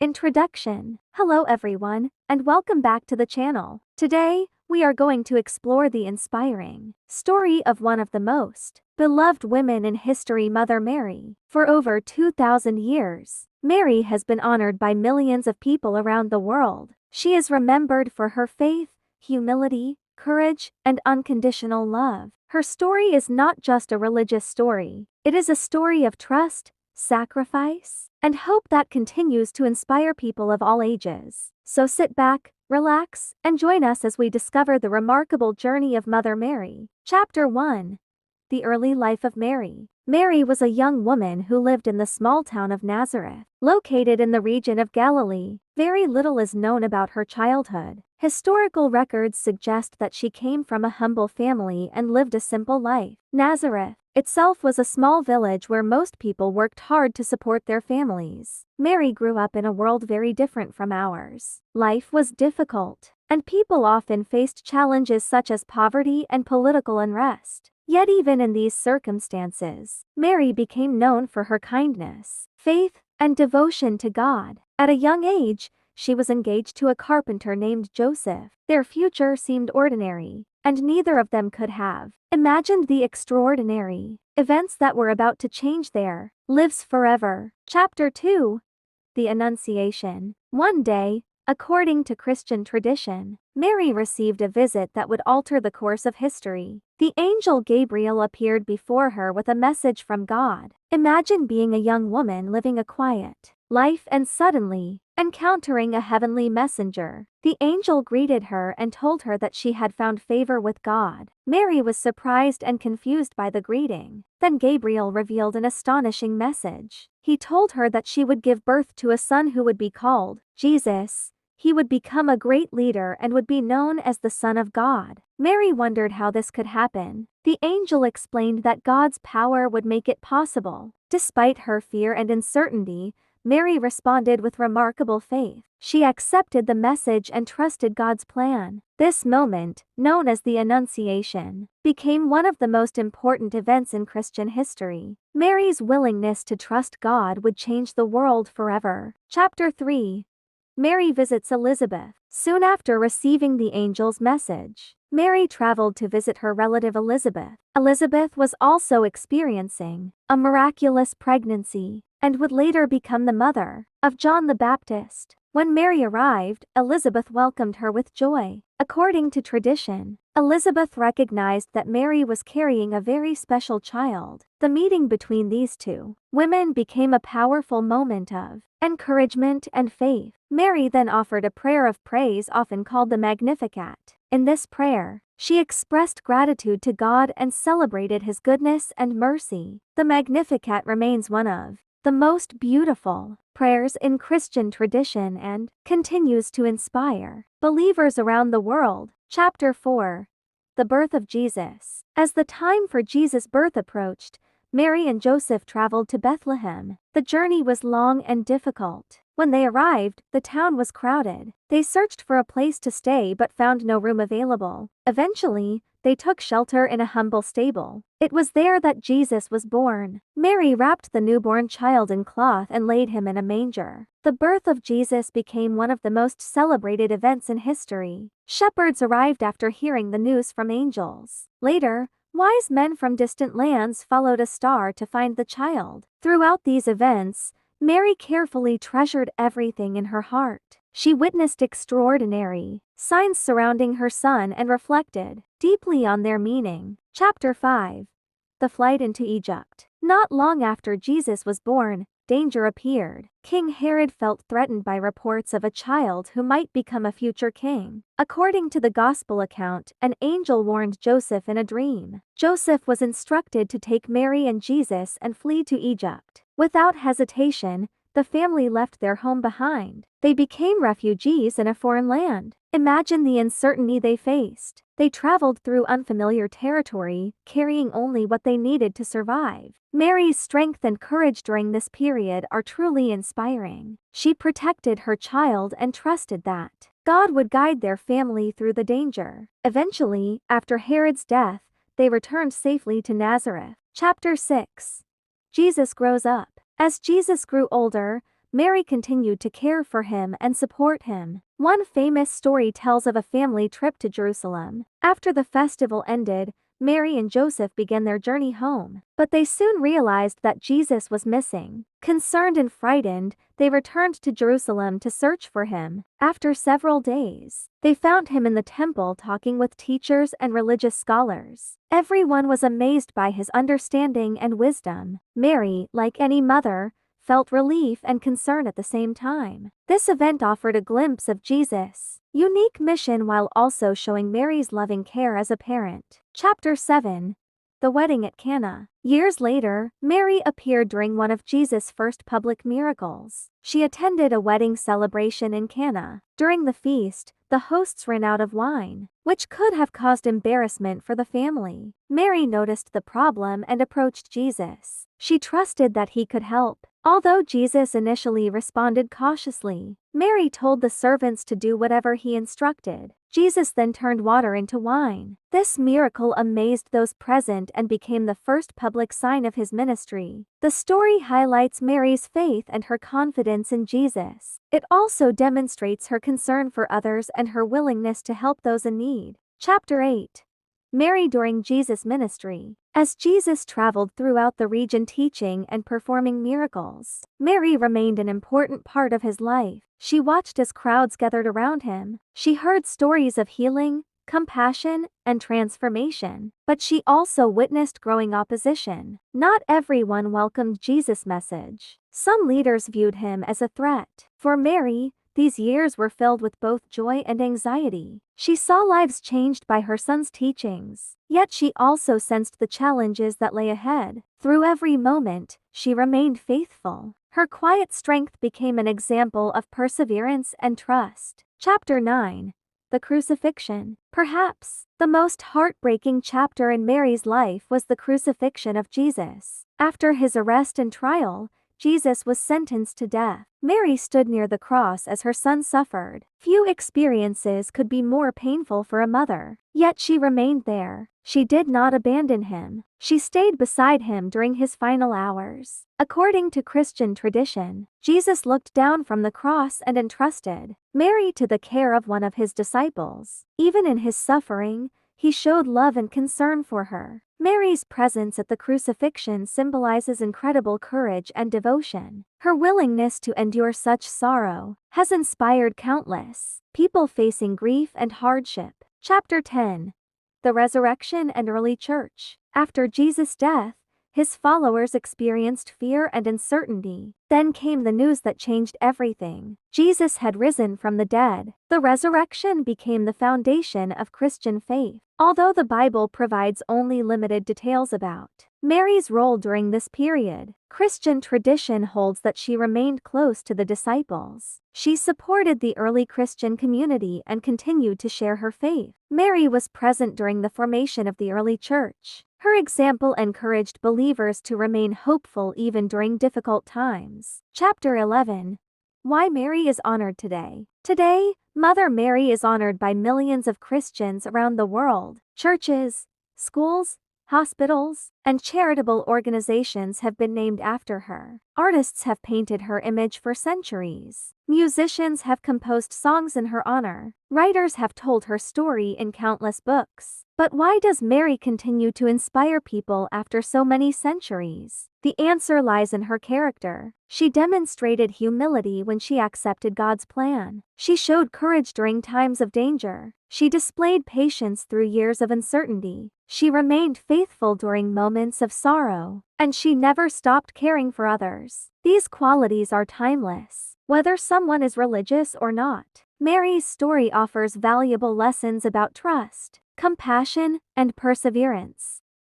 Introduction. Hello everyone, and welcome back to the channel. Today, we are going to explore the inspiring story of one of the most beloved women in history, Mother Mary. For over 2,000 years, Mary has been honored by millions of people around the world. She is remembered for her faith, humility, courage, and unconditional love. Her story is not just a religious story, it is a story of trust, sacrifice, and hope that continues to inspire people of all ages. So sit back, relax, and join us as we discover the remarkable journey of Mother Mary. Chapter 1. The Early Life of Mary. Mary was a young woman who lived in the small town of Nazareth, located in the region of Galilee. Very little is known about her childhood. Historical records suggest that she came from a humble family and lived a simple life. Nazareth itself was a small village where most people worked hard to support their families. Mary grew up in a world very different from ours. Life was difficult, and people often faced challenges such as poverty and political unrest. Yet even in these circumstances, Mary became known for her kindness, faith, and devotion to God. At a young age, she was engaged to a carpenter named Joseph. Their future seemed ordinary, and neither of them could have imagined the extraordinary events that were about to change their lives forever. Chapter 2. The Annunciation. One day, according to Christian tradition, Mary received a visit that would alter the course of history. The angel Gabriel appeared before her with a message from God. Imagine being a young woman living a quiet life and suddenly encountering a heavenly messenger. The angel greeted her and told her that she had found favor with God. Mary was surprised and confused by the greeting. Then Gabriel revealed an astonishing message. He told her that she would give birth to a son who would be called Jesus. He would become a great leader and would be known as the Son of God. Mary wondered how this could happen. The angel explained that God's power would make it possible. Despite her fear and uncertainty, Mary responded with remarkable faith. She accepted the message and trusted God's plan. This moment, known as the Annunciation, became one of the most important events in Christian history. Mary's willingness to trust God would change the world forever. Chapter 3. Mary visits Elizabeth. Soon after receiving the angel's message, Mary traveled to visit her relative Elizabeth. Elizabeth was also experiencing a miraculous pregnancy and would later become the mother of John the Baptist. When Mary arrived, Elizabeth welcomed her with joy. According to tradition, Elizabeth recognized that Mary was carrying a very special child. The meeting between these two women became a powerful moment of encouragement and faith. Mary then offered a prayer of praise, often called the Magnificat. In this prayer, she expressed gratitude to God and celebrated his goodness and mercy. The Magnificat remains one of the most beautiful prayers in Christian tradition and continues to inspire believers around the world. Chapter 4. The Birth of Jesus. As the time for Jesus' birth approached, Mary and Joseph traveled to Bethlehem. The journey was long and difficult. When they arrived, the town was crowded. They searched for a place to stay but found no room available. Eventually, they took shelter in a humble stable. It was there that Jesus was born. Mary wrapped the newborn child in cloth and laid him in a manger. The birth of Jesus became one of the most celebrated events in history. Shepherds arrived after hearing the news from angels. Later, wise men from distant lands followed a star to find the child. Throughout these events, Mary carefully treasured everything in her heart. She witnessed extraordinary signs surrounding her son and reflected deeply on their meaning. Chapter 5. The Flight into Egypt. Not long after Jesus was born, danger appeared. King Herod felt threatened by reports of a child who might become a future king. According to the Gospel account, an angel warned Joseph in a dream. Joseph was instructed to take Mary and Jesus and flee to Egypt. Without hesitation, the family left their home behind. They became refugees in a foreign land. Imagine the uncertainty they faced. They traveled through unfamiliar territory, carrying only what they needed to survive. Mary's strength and courage during this period are truly inspiring. She protected her child and trusted that God would guide their family through the danger. Eventually, after Herod's death, they returned safely to Nazareth. Chapter 6. Jesus grows up. As Jesus grew older, Mary continued to care for him and support him. One famous story tells of a family trip to Jerusalem. After the festival ended, Mary and Joseph began their journey home, but they soon realized that Jesus was missing. Concerned and frightened, they returned to Jerusalem to search for him. After several days, they found him in the temple talking with teachers and religious scholars. Everyone was amazed by his understanding and wisdom. Mary, like any mother, felt relief and concern at the same time. This event offered a glimpse of Jesus' unique mission while also showing Mary's loving care as a parent. Chapter 7. The Wedding at Cana. Years later, Mary appeared during one of Jesus' first public miracles. She attended a wedding celebration in Cana. During the feast, the hosts ran out of wine, which could have caused embarrassment for the family. Mary noticed the problem and approached Jesus. She trusted that he could help. Although Jesus initially responded cautiously, Mary told the servants to do whatever he instructed. Jesus then turned water into wine. This miracle amazed those present and became the first public sign of his ministry. The story highlights Mary's faith and her confidence in Jesus. It also demonstrates her concern for others and her willingness to help those in need. Chapter 8. Mary during Jesus' ministry. As Jesus traveled throughout the region teaching and performing miracles, Mary remained an important part of his life. She watched as crowds gathered around him. She heard stories of healing, compassion, and transformation, but she also witnessed growing opposition. Not everyone welcomed Jesus' message. Some leaders viewed him as a threat. For Mary, these years were filled with both joy and anxiety. She saw lives changed by her son's teachings, yet she also sensed the challenges that lay ahead. Through every moment, she remained faithful. Her quiet strength became an example of perseverance and trust. Chapter 9. The Crucifixion. Perhaps the most heartbreaking chapter in Mary's life was the crucifixion of Jesus. After his arrest and trial, Jesus was sentenced to death. Mary stood near the cross as her son suffered. Few experiences could be more painful for a mother. Yet she remained there. She did not abandon him. She stayed beside him during his final hours. According to Christian tradition, Jesus looked down from the cross and entrusted Mary to the care of one of his disciples. Even in his suffering, he showed love and concern for her. Mary's presence at the crucifixion symbolizes incredible courage and devotion. Her willingness to endure such sorrow has inspired countless people facing grief and hardship. Chapter 10. The Resurrection and Early Church. After Jesus' death, his followers experienced fear and uncertainty. Then came the news that changed everything. Jesus had risen from the dead. The resurrection became the foundation of Christian faith. Although the Bible provides only limited details about Mary's role during this period, Christian tradition holds that she remained close to the disciples. She supported the early Christian community and continued to share her faith. Mary was present during the formation of the early church. Her example encouraged believers to remain hopeful even during difficult times. Chapter 11. Why Mary is honored today. Today, Mother Mary is honored by millions of Christians around the world. Churches, schools, hospitals, and charitable organizations have been named after her. Artists have painted her image for centuries. Musicians have composed songs in her honor. Writers have told her story in countless books. But why does Mary continue to inspire people after so many centuries? The answer lies in her character. She demonstrated humility when she accepted God's plan. She showed courage during times of danger. She displayed patience through years of uncertainty. She remained faithful during moments of sorrow. And she never stopped caring for others. These qualities are timeless, whether someone is religious or not. Mary's story offers valuable lessons about trust, compassion, and perseverance.